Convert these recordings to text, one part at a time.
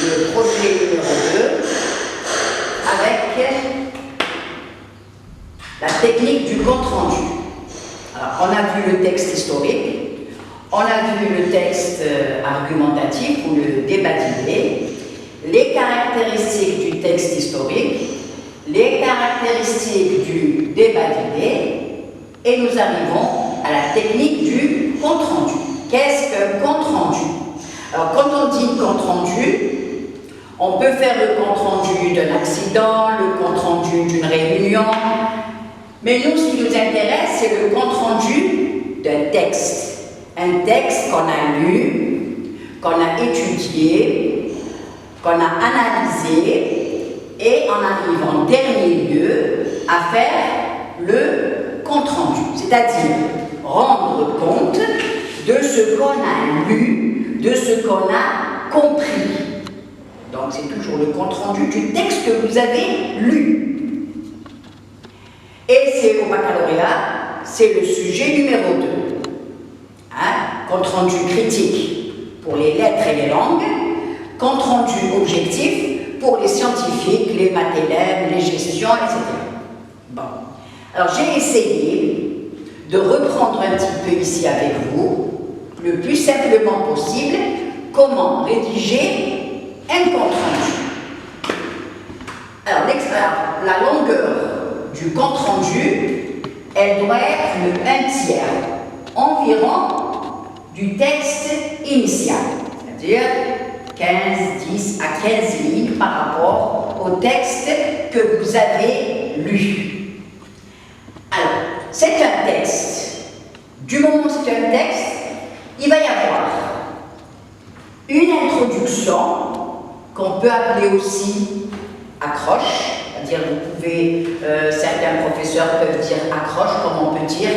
le projet numéro 2 avec la technique du compte-rendu. Alors, on a vu le texte historique, on a vu le texte argumentatif ou le débat d'idées, les caractéristiques du texte historique, les caractéristiques du débat d'idées, et nous arrivons à la technique du compte-rendu. Qu'est-ce qu'un compte-rendu? Alors, quand on dit compte-rendu, on peut faire le compte-rendu d'un accident, le compte-rendu d'une réunion, mais nous, ce qui nous intéresse, c'est le compte-rendu d'un texte. Un texte qu'on a lu, qu'on a étudié, qu'on a analysé, et on arrive en dernier lieu à faire le compte-rendu, c'est-à-dire rendre compte de ce qu'on a lu, de ce qu'on a compris. Donc c'est toujours le compte-rendu du texte que vous avez lu. Et c'est au baccalauréat, c'est le sujet numéro 2. Compte-rendu critique pour les lettres et les langues, compte-rendu objectif pour les scientifiques, les maths élèves, les gestions, etc. Bon. Alors j'ai essayé de reprendre un petit peu ici avec vous, le plus simplement possible, comment rédiger un compte-rendu. Alors la longueur du compte-rendu, elle doit être le 1/3 environ du texte initial, c'est-à-dire 10 à 15 lignes par rapport au texte que vous avez lu. Alors, c'est un texte. Du moment où c'est un texte, il va y avoir une introduction qu'on peut appeler aussi accroche, c'est-à-dire vous pouvez, certains professeurs peuvent dire accroche, comme on peut dire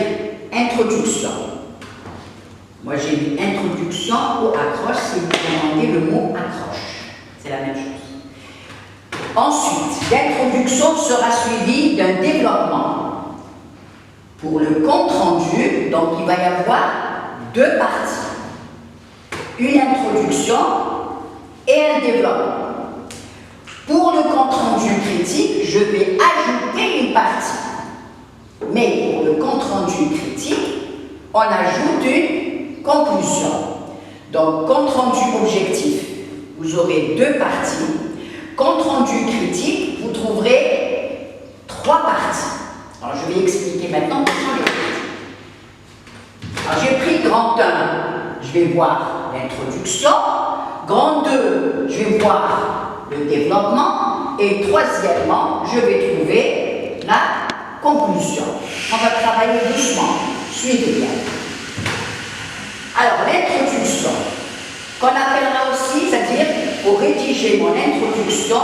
introduction. Moi j'ai mis introduction ou accroche si vous demandez le mot accroche. C'est la même chose. Ensuite, l'introduction sera suivie d'un développement. Pour le compte-rendu, donc il va y avoir 2 parties. Une introduction et un développement. Pour le compte-rendu critique, je vais ajouter une partie. Mais pour le compte-rendu critique, on ajoute une conclusion. Donc, compte-rendu objectif, vous aurez 2 parties. Compte-rendu critique, vous trouverez 3 parties. Alors, je vais expliquer maintenant quelles sont les parties. Alors, j'ai pris grand 1, je vais voir l'introduction. Grand 2, je vais voir le développement. Et troisièmement, je vais trouver la conclusion. On va travailler doucement. Suivez bien. Alors, l'introduction, qu'on appellera aussi, c'est-à-dire, pour rédiger mon introduction,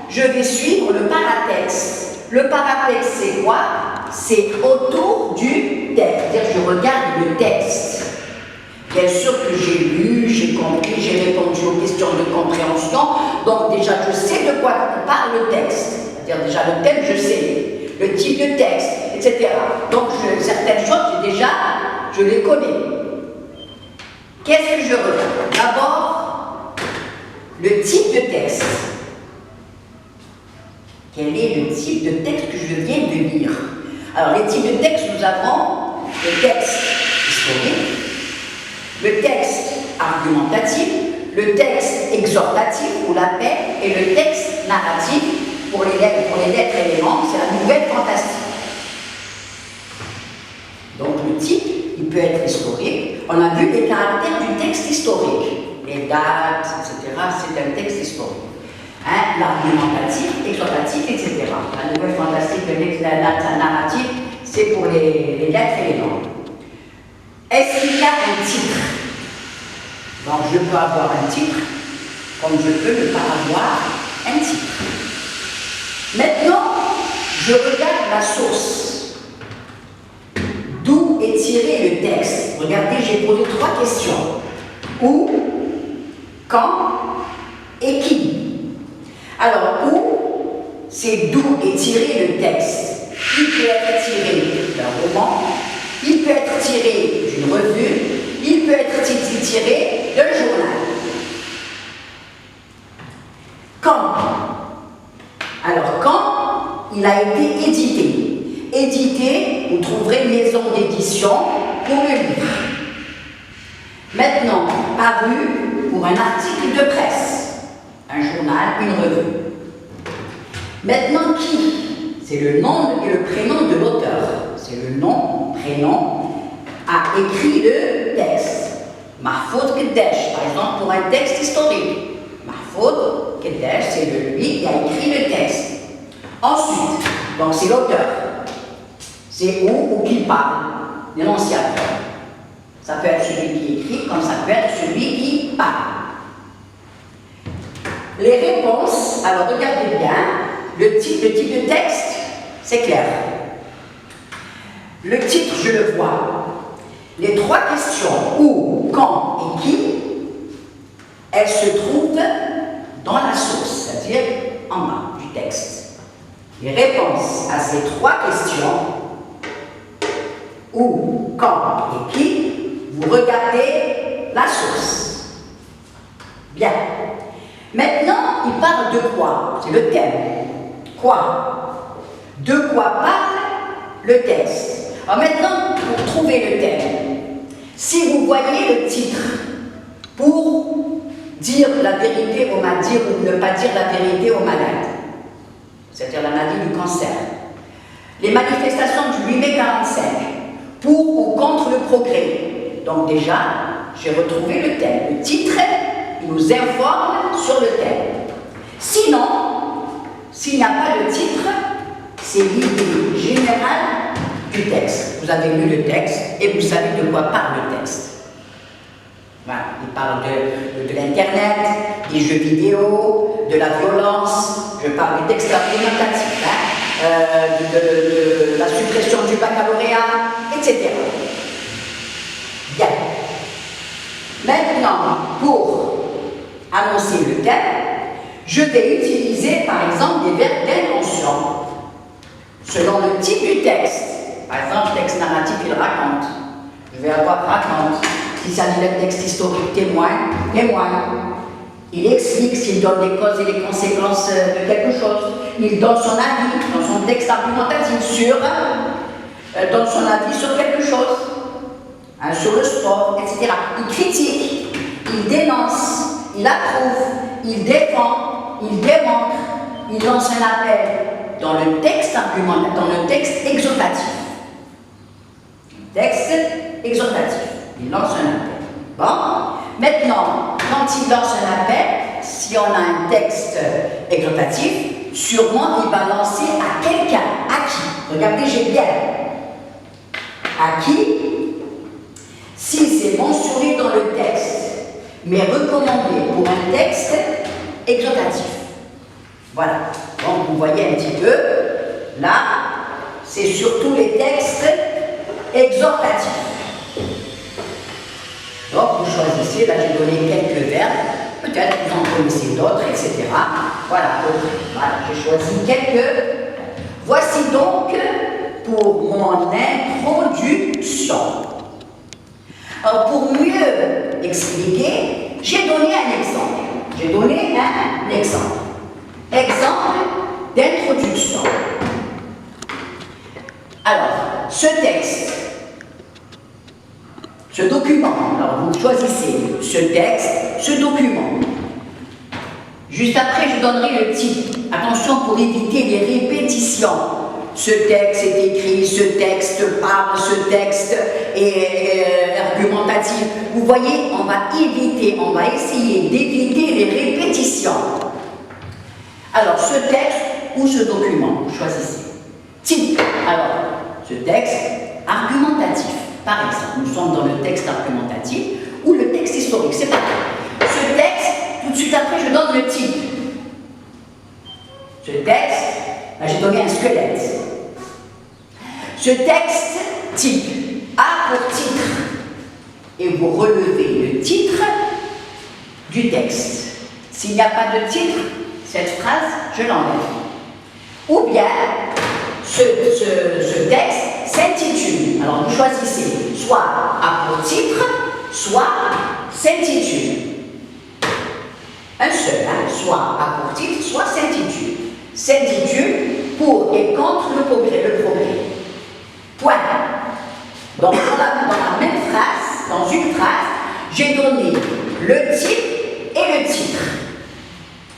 je vais suivre le paratexte. Le paratexte, c'est quoi? C'est autour du texte. C'est-à-dire, je regarde le texte. Bien sûr que j'ai lu, j'ai compris, j'ai répondu aux questions de compréhension. Donc, déjà, je sais de quoi parle le texte. C'est-à-dire, déjà, le thème, je sais. Le type de texte, etc. Donc, certaines choses, déjà, je les connais. Qu'est-ce que je regarde? D'abord, le type de texte. Quel est le type de texte que je viens de lire? Alors, les types de texte, nous avons le texte historique, le texte argumentatif, le texte exhortatif ou l'appel et le texte narratif pour les lettres et les langues, c'est la nouvelle fantastique. Donc, le type, il peut être historique. On a vu les caractères du texte historique, les dates, etc. C'est un texte historique. L'argumentatif, exhortatif, etc. La nouvelle fantastique, le texte narratif, c'est pour les lettres et les langues. Est-ce qu'il y a un titre? Donc, je peux avoir un titre, comme je peux ne pas avoir un titre. Maintenant, je regarde la source. D'où est tiré le texte? Regardez, j'ai posé 3 questions. Où, quand et qui? Alors, où, c'est d'où est tiré le texte. Il peut être tiré d'un roman, il peut être tiré d'une revue, il peut être tiré d'un journal. Quand? Alors, quand il a été édité? Édité, vous trouverez maison d'édition pour le livre. Maintenant, paru pour un article de presse, un journal, une revue. Maintenant, qui? C'est le nom et le prénom de l'auteur. C'est le nom, prénom, a écrit le texte. Mahfoud Keddesh, par exemple, pour un texte historique. Mahfoud Keddesh, c'est lui qui a écrit le texte. Ensuite, donc c'est l'auteur. C'est où ou qui parle, l'énonciateur. Ça peut être celui qui écrit, comme ça peut être celui qui parle. Les réponses, alors regardez bien, le type de texte, c'est clair. Le titre, je le vois. Les trois questions, où, quand et qui, elles se trouvent dans la source, c'est-à-dire en bas du texte. Les réponses à ces trois questions, où, quand et qui, vous regardez la source. Bien. Maintenant, il parle de quoi? C'est le thème. Quoi? De quoi parle le texte? Alors maintenant, pour trouver le thème, si vous voyez le titre, pour dire la vérité aux malades, dire ou ne pas dire la vérité aux malades, c'est-à-dire la maladie du cancer, les manifestations du 8 mai 45, pour ou contre le progrès. Donc déjà, j'ai retrouvé le thème. Le titre, il nous informe sur le thème. Sinon, s'il n'y a pas de titre, c'est l'idée générale du texte. Vous avez lu le texte et vous savez de quoi parle le texte. Voilà, il parle de l'Internet, des jeux vidéo, de la violence, je parle du texte argumentatif, de la suppression du baccalauréat, etc. Bien. Maintenant, pour annoncer le thème, je vais utiliser par exemple des verbes d'intention selon le type du texte. Par exemple, texte narratif, il raconte. Je vais avoir raconte. S'il s'agit d'un texte historique, témoin. Il explique s'il donne les causes et les conséquences de quelque chose. Il donne son avis dans son texte argumentatif donne son avis sur quelque chose, sur le sport, etc. Il critique, il dénonce, il approuve, il défend, il démontre, il lance un appel dans le texte argumentatif, dans le texte exhortatif. Texte exhortatif. Il lance un appel. Bon, maintenant, quand il lance un appel, si on a un texte exhortatif, sûrement il va lancer à quelqu'un. À qui? Regardez, j'ai bien. À qui? Si c'est mentionné dans le texte, mais recommandé pour un texte exhortatif. Voilà. Donc vous voyez un petit peu, là, c'est surtout les textes exhortatifs. Donc vous choisissez, là j'ai donné quelques verbes, peut-être vous en connaissez d'autres, etc. Voilà, j'ai choisi quelques. Voici donc pour mon introduction. Alors pour mieux expliquer, j'ai donné un exemple. Exemple d'introduction. Alors, ce texte, ce document, alors vous choisissez ce texte, ce document. Juste après, je donnerai le titre. Attention pour éviter les répétitions. Ce texte est écrit, ce texte parle, ce texte est argumentatif. Vous voyez, on va essayer d'éviter les répétitions. Alors, ce texte ou ce document, vous choisissez. Type, alors, ce texte argumentatif. Par exemple, nous sommes dans le texte argumentatif ou le texte historique, c'est pareil. Ce texte, tout de suite après, je donne le type. Ce texte, là j'ai donné un squelette. Ce texte, type, a pour titre, et vous relevez le titre du texte. S'il n'y a pas de titre, cette phrase, je l'enlève. Ou bien, ce texte s'intitule. Alors vous choisissez soit a pour titre, soit s'intitule. Un seul, hein, soit a pour titre, soit s'intitule. S'intitule pour et contre le progrès. Point. Donc, dans la même phrase, dans une phrase, j'ai donné le titre et le titre.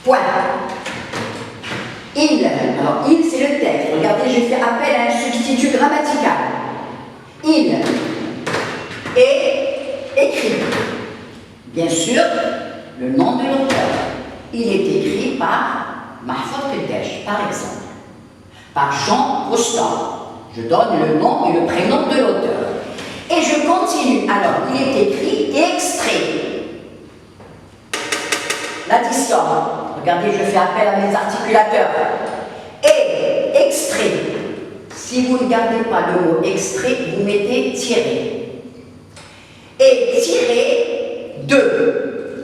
Point. Il, alors il c'est le texte. Regardez, j'ai fait appel à un substitut grammatical. Il est écrit. Bien sûr, le nom de l'auteur. Il est écrit par Mahfoud Quddech, par exemple. Par Jean Rostand. Je donne le nom et le prénom de l'auteur. Et je continue. Alors, il est écrit et extrait. L'addition. Regardez, je fais appel à mes articulateurs. Et extrait. Si vous ne gardez pas le mot extrait, vous mettez tiré. Et tiré de.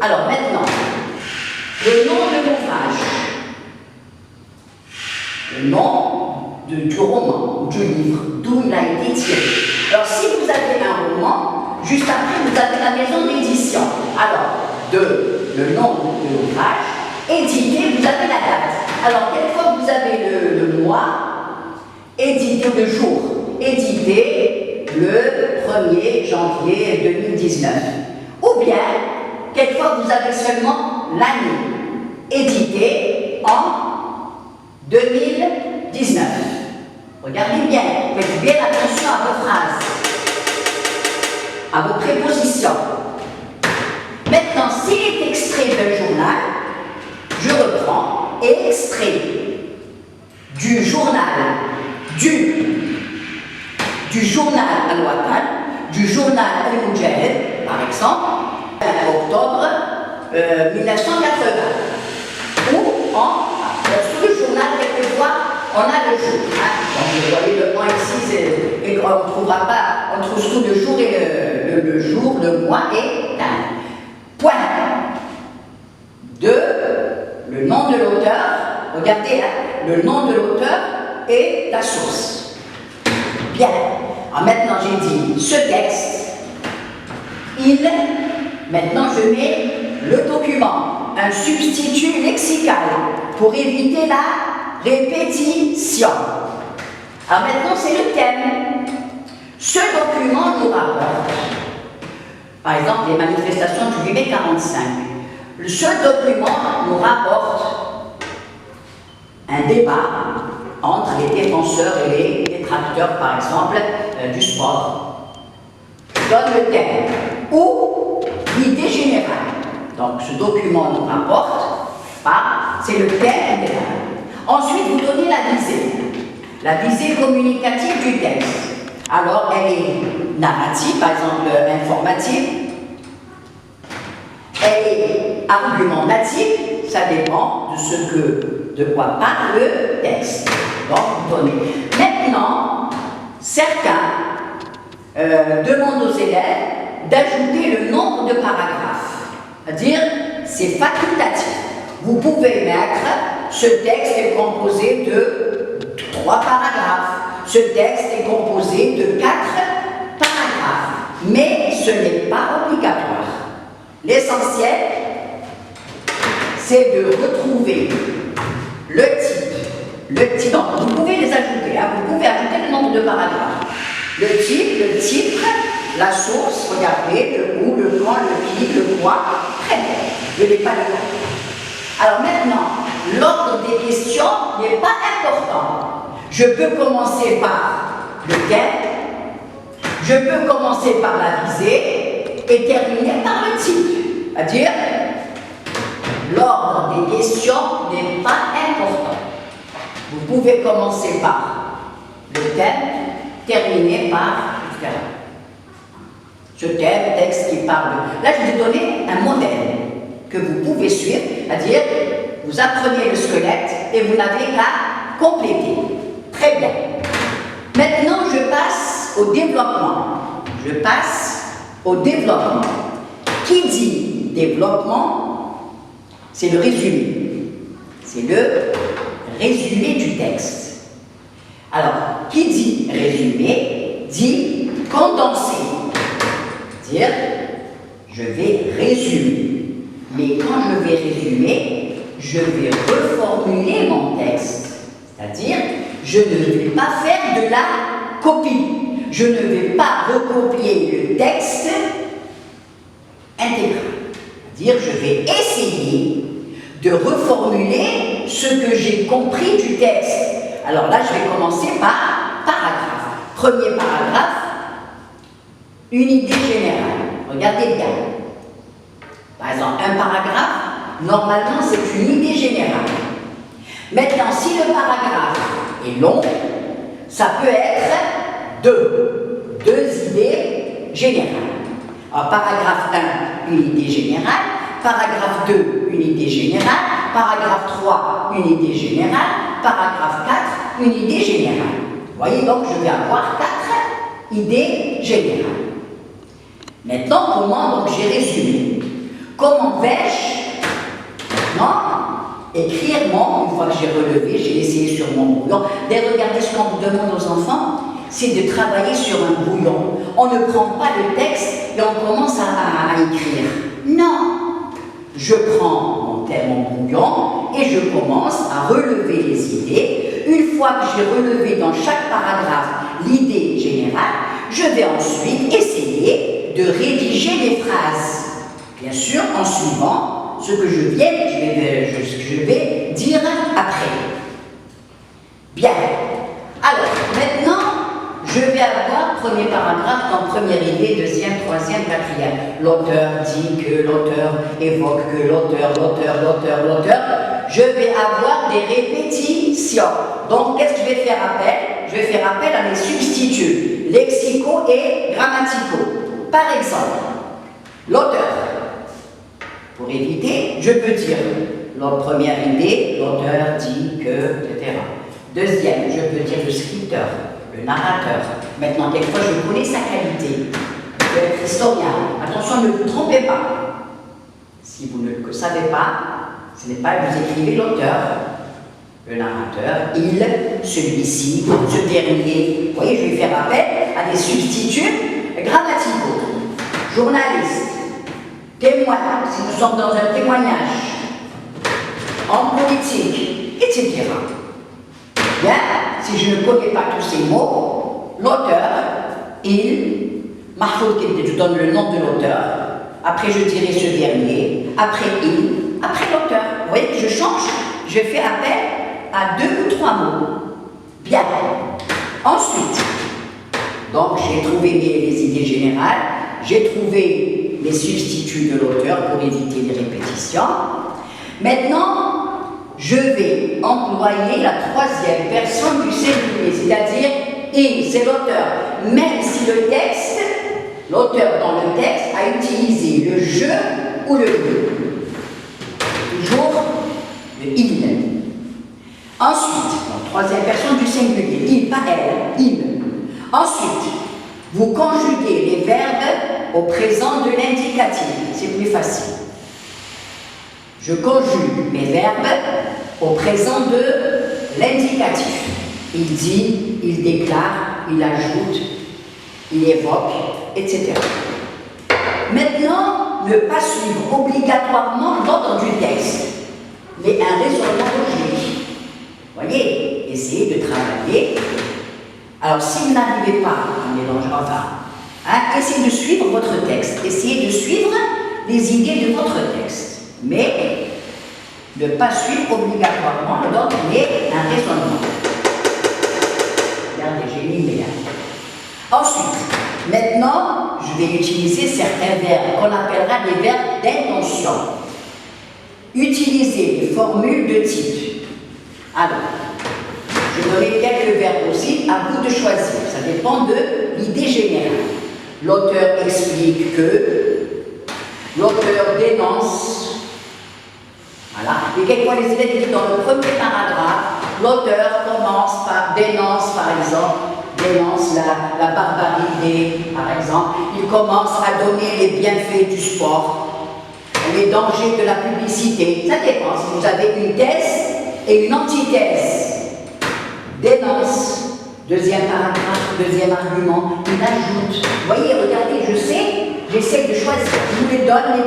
Alors maintenant, le nom de l'ouvrage. Le nom du roman, du livre, d'où il a été tiré. Alors si vous avez un roman, juste après vous avez la maison d'édition. Alors, le nom de l'ouvrage, édité, vous avez la date. Alors, quelquefois vous avez le mois, édité le jour, édité le 1er janvier 2019. Ou bien, quelquefois vous avez seulement l'année, édité en 2019. Regardez bien, faites bien attention à vos phrases, à vos prépositions. Maintenant, s'il est extrait d'un journal, je reprends et extrait du journal, du journal Al-Watan, du journal Al-Mujahid, par exemple, octobre 1980, ou sur le journal, quelquefois, on a le jour. Hein. Donc, vous voyez le point ici, et on ne trouvera pas, on trouve sous le jour et le jour, le mois et l'année. Point. 2. Le nom de l'auteur. Regardez, hein, le nom de l'auteur et la source. Bien. Alors maintenant, j'ai dit ce texte. Il. Maintenant, je mets le document, un substitut lexical pour éviter la répétition. Alors maintenant, c'est le thème. Ce document nous rapporte, par exemple, les manifestations du 8 mai 45. Ce document nous rapporte un débat entre les défenseurs et les détracteurs, par exemple, du sport. Je donne le thème. Ou l'idée générale. Donc, ce document nous rapporte, c'est le thème général. Ensuite, vous donnez la visée communicative du texte. Alors, elle est narrative, par exemple informative. Elle est argumentative, ça dépend de quoi parle le texte. Donc, vous donnez. Maintenant, certains demandent aux élèves d'ajouter le nombre de paragraphes. C'est-à-dire, c'est facultatif. Vous pouvez mettre, ce texte est composé de 3 paragraphes. Ce texte est composé de 4 paragraphes. Mais ce n'est pas obligatoire. L'essentiel, c'est de retrouver le titre. Donc, vous pouvez les ajouter, hein, vous pouvez ajouter le nombre de paragraphes. Le titre, la source, regardez, le où, le quand, le qui, le quoi. Très bien, je ne vais pas le faire. Alors maintenant, l'ordre des questions n'est pas important. Je peux commencer par le thème, je peux commencer par la visée et terminer par le titre. C'est-à-dire, l'ordre des questions n'est pas important. Vous pouvez commencer par le thème, terminer par etc. Ce thème, texte qui parle. Là, je vous ai donné un modèle que vous pouvez suivre, c'est-à-dire, vous apprenez le squelette et vous n'avez qu'à compléter. Très bien. Maintenant, je passe au développement. Qui dit développement, c'est le résumé. C'est le résumé du texte. Alors, qui dit résumé, dit condensé. C'est-à-dire, je vais résumer. Mais quand je vais résumer, je vais reformuler mon texte. C'est-à-dire, je ne vais pas faire de la copie. Je ne vais pas recopier le texte intégral. C'est-à-dire, je vais essayer de reformuler ce que j'ai compris du texte. Alors là, je vais commencer par paragraphe. Premier paragraphe, une idée générale. Regardez bien. Par exemple, un paragraphe, normalement, c'est une idée générale. Maintenant, si le paragraphe est long, ça peut être deux idées générales. Alors, paragraphe 1, une idée générale. Paragraphe 2, une idée générale. Paragraphe 3, une idée générale. Paragraphe 4, une idée générale. Vous voyez, donc, je vais avoir 4 idées générales. Maintenant, comment donc j'ai résumé? Comment vais-je maintenant écrire une fois que j'ai relevé, j'ai essayé sur mon brouillon. D'ailleurs, regardez ce qu'on demande aux enfants, c'est de travailler sur un brouillon. On ne prend pas le texte et on commence à écrire. Non! Je prends mon brouillon et je commence à relever les idées. Une fois que j'ai relevé dans chaque paragraphe l'idée générale, je vais ensuite essayer de rédiger les phrases. Bien sûr, en suivant ce que je vais dire après. Bien. Alors, maintenant, je vais avoir premier paragraphe dans première idée, deuxième, troisième, quatrième. L'auteur dit que, l'auteur évoque que, l'auteur. Je vais avoir des répétitions. Donc, qu'est-ce que je vais faire appel? Je vais faire appel à mes substituts, lexicaux et grammaticaux. Par exemple, l'auteur. Pour éviter, je peux dire la première idée, l'auteur dit que, etc. Deuxième, je peux dire le scripteur, le narrateur. Maintenant, quelquefois, je connais sa qualité. Je peux être historien. Attention, ne vous trompez pas. Si vous ne le savez pas, ce n'est pas vous écrivez l'auteur, le narrateur, il, celui-ci, ce dernier. Vous voyez, je vais faire appel à des substituts grammaticaux. Journaliste. Témoin, si nous sommes dans un témoignage, en politique, etc. Bien, si je ne connais pas tous ces mots, l'auteur, il, Mahfoud, je donne le nom de l'auteur, après je dirai ce dernier, après il, après l'auteur. Vous voyez que je change, je fais appel à 2 ou 3 mots. Bien. Ensuite, donc j'ai trouvé les idées générales, j'ai trouvé les substituts de l'auteur pour éviter les répétitions. Maintenant, je vais employer la troisième personne du singulier, c'est-à-dire il, c'est l'auteur. Même si le texte, l'auteur dans le texte a utilisé le je ou le il. Toujours le il. Ensuite, donc, troisième personne du singulier, il, pas elle, il. Ensuite, vous conjuguez les verbes au présent de l'indicatif. C'est plus facile. Je conjugue mes verbes au présent de l'indicatif. Il dit, il déclare, il ajoute, il évoque, etc. Maintenant, ne pas suivre obligatoirement l'ordre du texte, mais un raisonnement logique. Vous voyez, essayez de travailler. Alors, si vous n'arrivez pas à mélanger, essayez de suivre votre texte, essayez de suivre les idées de votre texte, mais ne pas suivre obligatoirement l'ordre, mais un raisonnement. Regardez, j'ai mis les là. Ensuite, maintenant, je vais utiliser certains verbes qu'on appellera des verbes d'intention. Utilisez les formules de type. Alors, je donnerai quelques verbes aussi, à vous de choisir. Ça dépend de l'idée générale. L'auteur explique que, l'auteur dénonce. Voilà. Et quelquefois les élèves disent dans le premier paragraphe, l'auteur commence par dénonce, par exemple, dénonce la barbarie, par exemple. Il commence à donner les bienfaits du sport, les dangers de la publicité. Ça dépend si vous avez une thèse et une antithèse. Dénonce, deuxième paragraphe, deuxième argument, il ajoute. Vous voyez, regardez, j'essaie de choisir. Je vous les donne,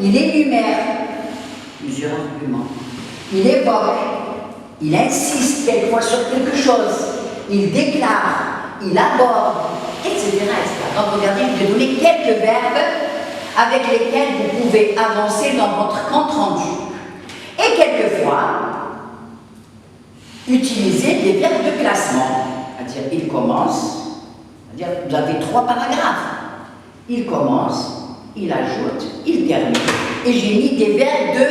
il énumère. plusieurs arguments. Il évoque, il insiste quelquefois sur quelque chose, il déclare, il aborde, etc. Donc regardez, je vais donner quelques verbes avec lesquels vous pouvez avancer dans votre compte rendu. Et quelquefois, utiliser des verbes de classement. C'est-à-dire, il commence, c'est-à-dire, vous avez 3 paragraphes. Il commence, il ajoute, il termine. Et j'ai mis des verbes de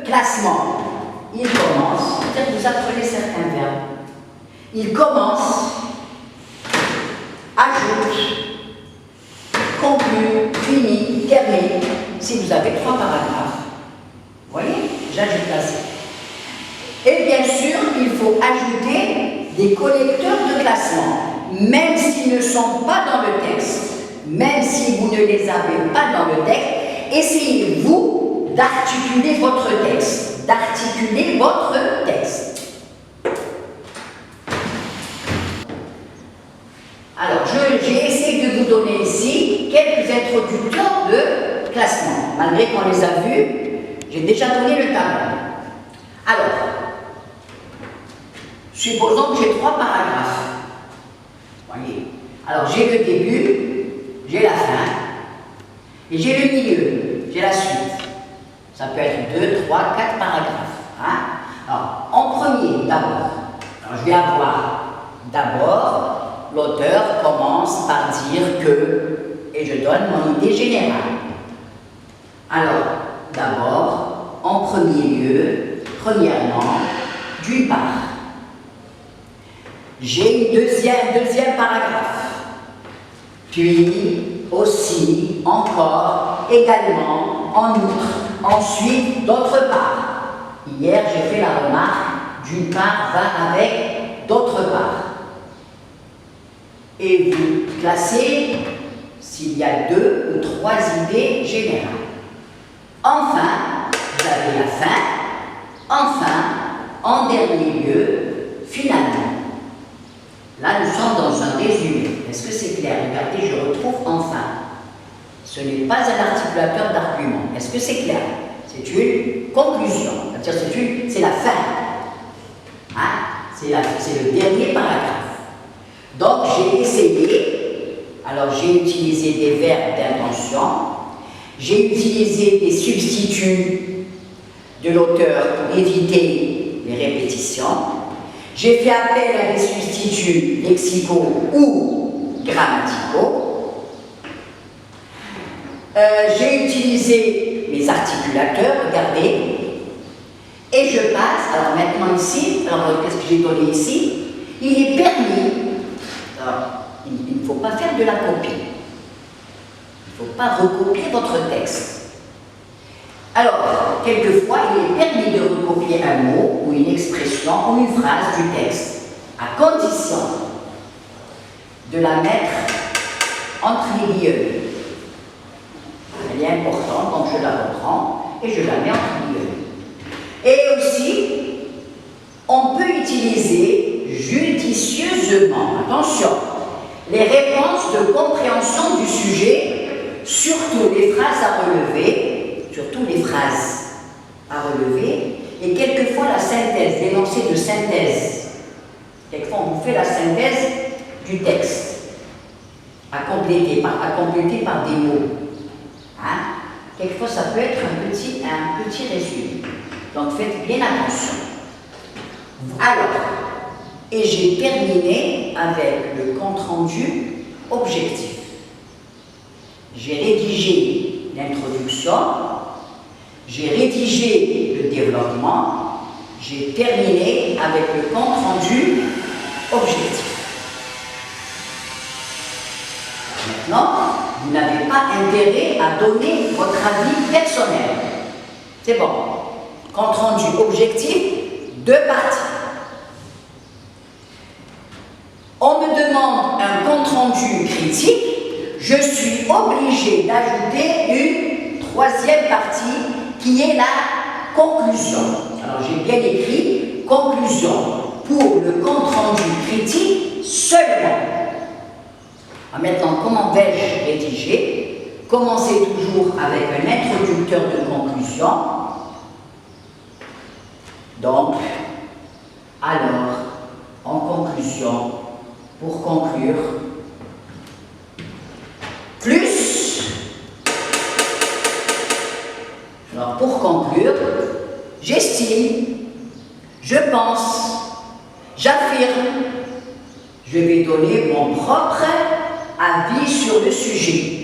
classement. Il commence, peut-être vous apprenez certains verbes. Il commence, ajoute, conclut, finit, termine. Si vous avez 3 paragraphes, vous voyez, j'ajoute là. Et bien sûr, il faut ajouter des connecteurs de classement, même s'ils ne sont pas dans le texte. Même si vous ne les avez pas dans le texte, essayez-vous d'articuler votre texte. D'articuler votre texte. Alors, j'ai essayé de vous donner ici quelques introducteurs de classement. Malgré qu'on les a vus, j'ai déjà donné le tableau. Alors, supposons que j'ai 3 paragraphes. Voyez. Alors, j'ai le début. J'ai la fin, et j'ai le milieu, j'ai la suite. Ça peut être 2, 3, 4 paragraphes. Hein? Alors, en premier, d'abord, je vais avoir, d'abord, l'auteur commence par dire que, et je donne mon idée générale. Alors, d'abord, en premier lieu, premièrement, d'une part, j'ai une deuxième paragraphe. Puis, aussi, encore, également, en outre, ensuite, d'autre part. Hier, j'ai fait la remarque, d'une part va avec d'autre part. Et vous classez s'il y a 2 ou 3 idées générales. Enfin, vous avez la fin. Enfin, en dernier lieu, finalement. Là, nous sommes dans un résumé. Est-ce que c'est clair? Regardez, je retrouve enfin. Ce n'est pas un articulateur d'argument. Est-ce que c'est clair? C'est une conclusion. C'est-à-dire, c'est la fin. Hein? C'est le dernier paragraphe. Donc, j'ai essayé. Alors, j'ai utilisé des verbes d'intention. J'ai utilisé des substituts de l'auteur pour éviter les répétitions. J'ai fait appel à des substituts lexicaux ou grammaticaux. J'ai utilisé mes articulateurs, regardez. Et je passe, alors maintenant ici, alors qu'est-ce que j'ai donné ici? Il est permis, alors, il ne faut pas faire de la copie. Il ne faut pas recopier votre texte. Alors, quelquefois, il est permis de recopier un mot ou une expression ou une phrase du texte, à condition de la mettre entre les guillemets. Elle est importante, donc je la reprends et je la mets entre guillemets. Et aussi, on peut utiliser judicieusement, attention, les réponses de compréhension du sujet, surtout les phrases à relever, et quelquefois la synthèse, l'énoncé de synthèse. Quelquefois on vous fait la synthèse du texte, à compléter par des mots. Hein? Quelquefois ça peut être un petit résumé. Donc faites bien attention. Alors, et j'ai terminé avec le compte-rendu objectif. J'ai rédigé l'introduction, j'ai rédigé le développement, j'ai terminé avec le compte-rendu objectif. Maintenant, vous n'avez pas intérêt à donner votre avis personnel. C'est bon. Compte-rendu objectif, 2 parties. On me demande un compte-rendu critique, je suis obligé d'ajouter une 3e partie qui est la conclusion. Alors j'ai bien écrit conclusion pour le compte-rendu critique seulement. Alors maintenant, comment vais-je rédiger? Commencez toujours avec un introducteur de conclusion. Donc, alors, en conclusion, pour conclure, alors pour conclure, j'estime, je pense, j'affirme, je vais donner mon propre avis sur le sujet.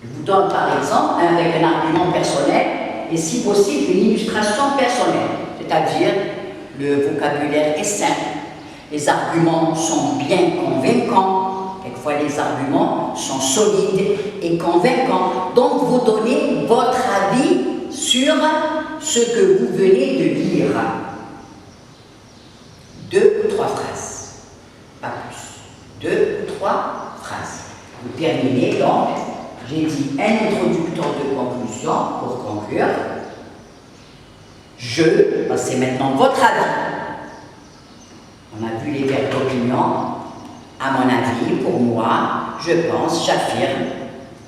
Je vous donne par exemple avec un argument personnel et si possible une illustration personnelle, c'est-à-dire le vocabulaire est simple, les arguments sont bien convaincants, quelquefois les arguments sont solides et convaincants, donc vous donnez votre avis sur ce que vous venez de lire. 2 ou 3 phrases, pas plus, 2 ou 3 phrases. Vous terminez donc, j'ai dit un introducteur de conclusion pour conclure. C'est maintenant votre avis. On a vu les verbes d'opinion. À mon avis, pour moi, je pense, j'affirme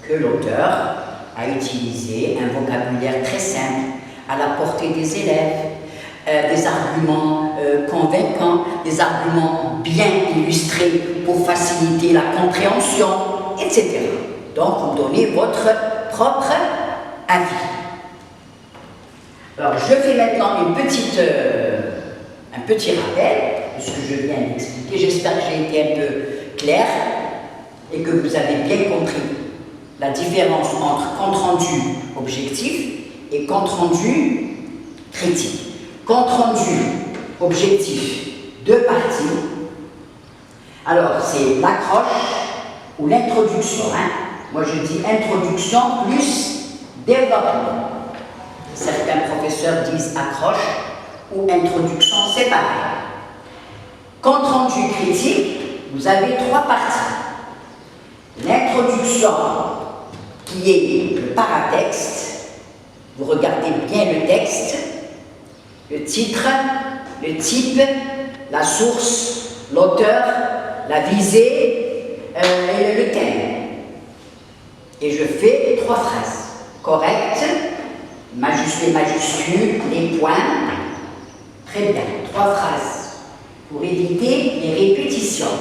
que l'auteur a utilisé un vocabulaire très simple à la portée des élèves, des arguments convaincants, des arguments bien illustrés pour faciliter la compréhension, etc. Donc, vous donnez votre propre avis. Alors, je fais maintenant un petit rappel de ce que je viens d'expliquer. J'espère que j'ai été un peu clair et que vous avez bien compris la différence entre compte-rendu objectif et compte-rendu critique. Compte-rendu objectif, 2 parties. Alors, c'est l'accroche ou l'introduction. Moi, je dis introduction plus développement. Certains professeurs disent accroche ou introduction, c'est pareil. Compte rendu critique, vous avez 3 parties. L'introduction, qui est le paratexte, vous regardez bien le texte, le titre, le type, la source, l'auteur, la visée et le thème. Et je fais 3 phrases correctes, majuscules, les points. Très bien, 3 phrases pour éviter les répétitions.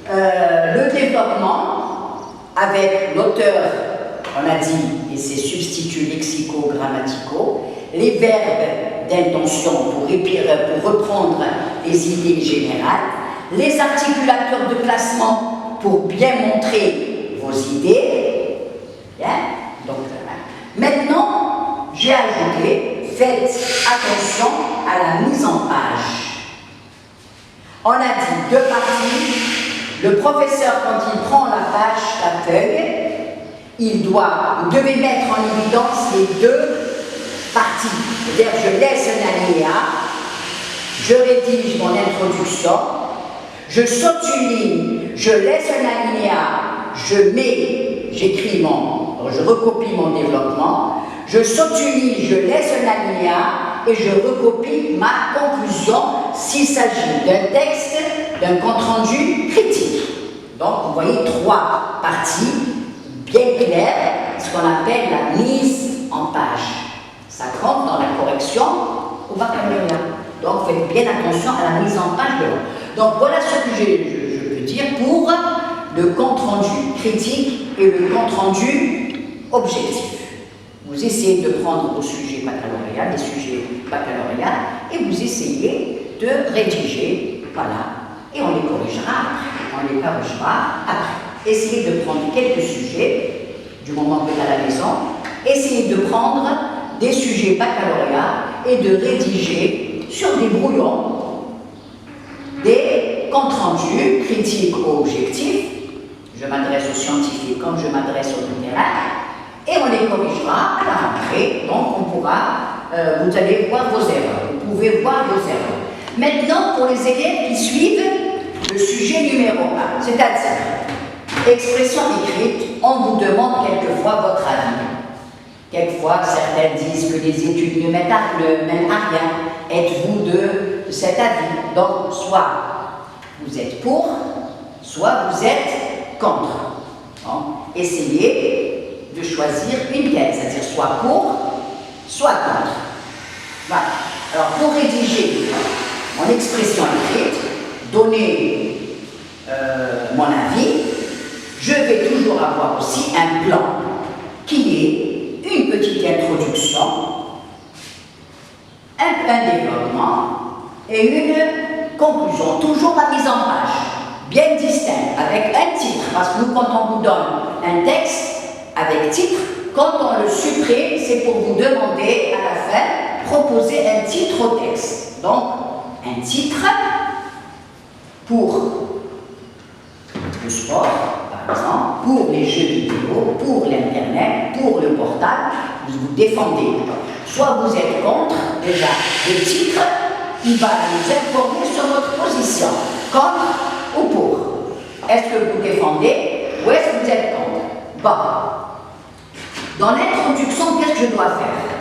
Le développement avec l'auteur, on a dit, et ses substituts lexicogrammaticaux, les verbes d'intention pour reprendre les idées générales, les articulateurs de placement pour bien montrer vos idées. Bien. Donc, maintenant, j'ai ajouté, faites attention à la mise en page. On a dit 2 parties. Le professeur, quand il prend la page, la feuille, vous devez mettre en évidence les 2 parties. C'est-à-dire, je laisse un alinéa, je rédige mon introduction, je saute une ligne, je laisse un alinéa, je recopie mon développement, je saute une ligne, je laisse un alinéa et je recopie ma conclusion s'il s'agit d'un texte, d'un compte-rendu critique. Donc, vous voyez 3 parties bien claires, ce qu'on appelle la mise en page. Ça compte dans la correction au baccalauréat. Donc, faites bien attention à la mise en page de l'autre. Donc, voilà ce que je peux dire pour le compte-rendu critique et le compte-rendu objectif. Vous essayez de prendre vos sujets baccalauréat, les sujets baccalauréat, et vous essayez de rédiger, voilà, et on les corrigera après. Essayez de prendre quelques sujets, du moment que vous êtes à la maison, essayez de prendre des sujets baccalauréat et de rédiger sur des brouillons des comptes rendus critiques ou objectifs. Je m'adresse aux scientifiques comme je m'adresse aux littéraires. Et on les corrigera à la rentrée, donc on pourra, vous allez voir vos erreurs, vous pouvez voir vos erreurs. Maintenant, pour les élèves qui suivent le sujet numéro 1, c'est-à-dire expression écrite, on vous demande quelquefois votre avis. Quelquefois, certains disent que les études ne mènent à rien. Êtes-vous de cet avis? Donc, soit vous êtes pour, soit vous êtes contre. Donc, essayez de choisir une thèse, c'est-à-dire soit pour, soit contre. Alors, pour rédiger mon expression écrite, donner mon avis, je vais toujours avoir aussi un plan qui est une petite introduction, un développement et une conclusion. Toujours la mise en page, bien distincte, avec un titre, parce que nous, quand on vous donne un texte avec titre, quand on le supprime, c'est pour vous demander à la fin, proposer un titre au texte. Donc, un titre pour le sport, par exemple, pour les jeux vidéo, pour l'Internet, pour le portable, vous défendez. Soit vous êtes contre, déjà, le titre, il va nous informer sur votre position, contre ou pour. Est-ce que vous défendez ou est-ce que vous êtes contre? Bon. Dans l'introduction, qu'est-ce que je dois faire?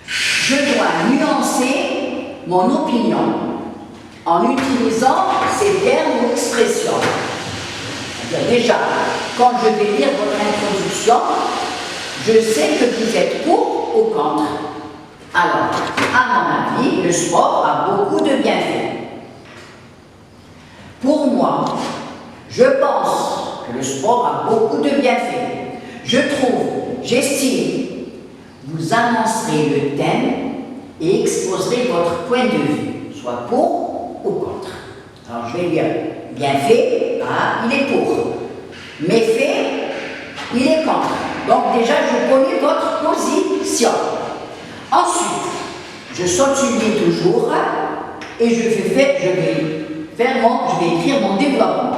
Je dois nuancer mon opinion en utilisant ces termes ou expressions. Déjà, quand je vais lire votre introduction, je sais que vous êtes pour ou contre. Alors, à mon avis, le sport a beaucoup de bienfaits. Pour moi, je pense que le sport a beaucoup de bienfaits. Je trouve, j'estime, vous annoncerez le thème et exposerez votre point de vue, soit pour ou contre. Alors je vais dire, bienfait, il est pour. Méfait, il est contre. Donc déjà, je connais votre position. Ensuite, je sautille toujours et je vais écrire mon développement.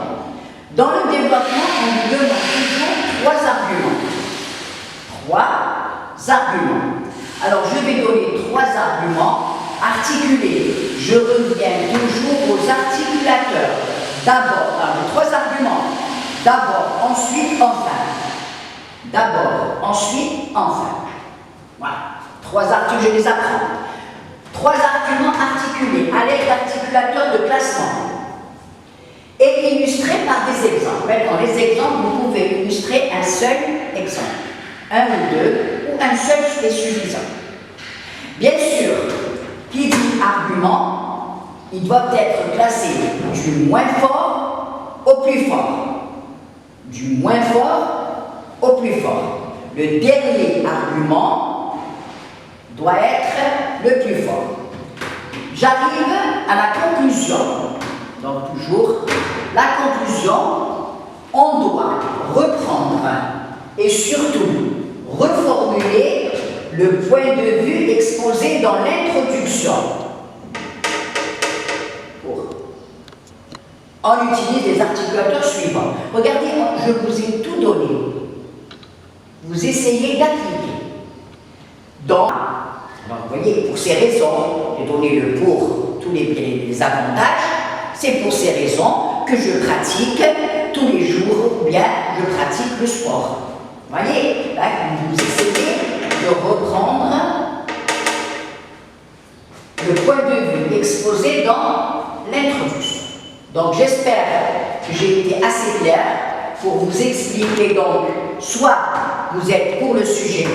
Dans le développement, on nous demande toujours 3 arguments. 3 arguments. Alors, je vais donner 3 arguments articulés. Je reviens toujours aux articulateurs. D'abord, 3 arguments. D'abord, ensuite, enfin. D'abord, ensuite, enfin. Voilà. 3 arguments, je les apprends. 3 arguments articulés à l'aide d'articulateurs de classement. Et illustrés par des exemples. Maintenant, les exemples, vous pouvez illustrer un seul exemple. 1 ou 2, ou un seul est suffisant. Bien sûr, qui dit argument, ils doivent être classés du moins fort au plus fort. Du moins fort au plus fort. Le dernier argument doit être le plus fort. J'arrive à la conclusion. Donc toujours, la conclusion, on doit reprendre et surtout reformuler le point de vue exposé dans l'introduction. On utilise les articulateurs suivants. Regardez, je vous ai tout donné. Vous essayez d'appliquer. Donc, vous voyez, pour ces raisons, j'ai donné le pour tous les avantages. C'est pour ces raisons que je pratique tous les jours, ou bien je pratique le sport. Vous voyez, là, vous essayez de reprendre le point de vue exposé dans l'introduction. Donc j'espère que j'ai été assez clair pour vous expliquer donc, soit vous êtes pour le sujet 1,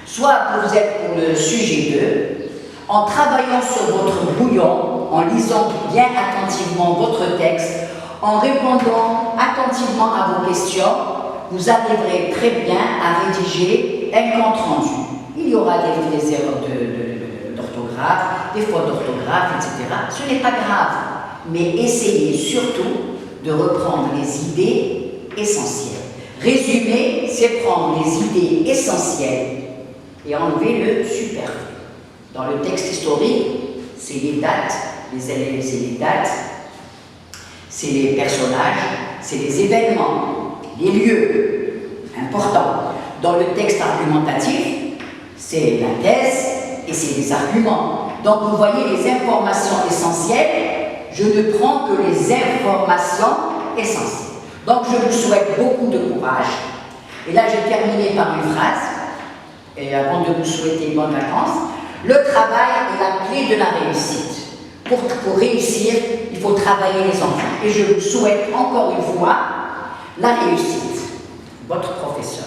soit vous êtes pour le sujet 2, en travaillant sur votre brouillon, en lisant bien attentivement votre texte, en répondant attentivement à vos questions, vous arriverez très bien à rédiger un compte rendu. Il y aura des erreurs d'orthographe, des fautes d'orthographe, etc. Ce n'est pas grave, mais essayez surtout de reprendre les idées essentielles. Résumer, c'est prendre les idées essentielles et enlever le superflu. Dans le texte historique, c'est les dates, les dates, c'est les personnages, c'est les événements, les lieux importants. Dans le texte argumentatif, c'est la thèse et c'est les arguments. Donc vous voyez les informations essentielles, je ne prends que les informations essentielles. Donc je vous souhaite beaucoup de courage. Et là j'ai terminé par une phrase, et avant de vous souhaiter bonnes vacances, le travail est la clé de la réussite. Pour réussir, il faut travailler les enfants. Et je vous souhaite encore une fois la réussite. Votre professeur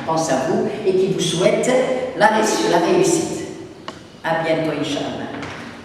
pense à vous et qui vous souhaite la réussite. À bientôt, Inch'Allah.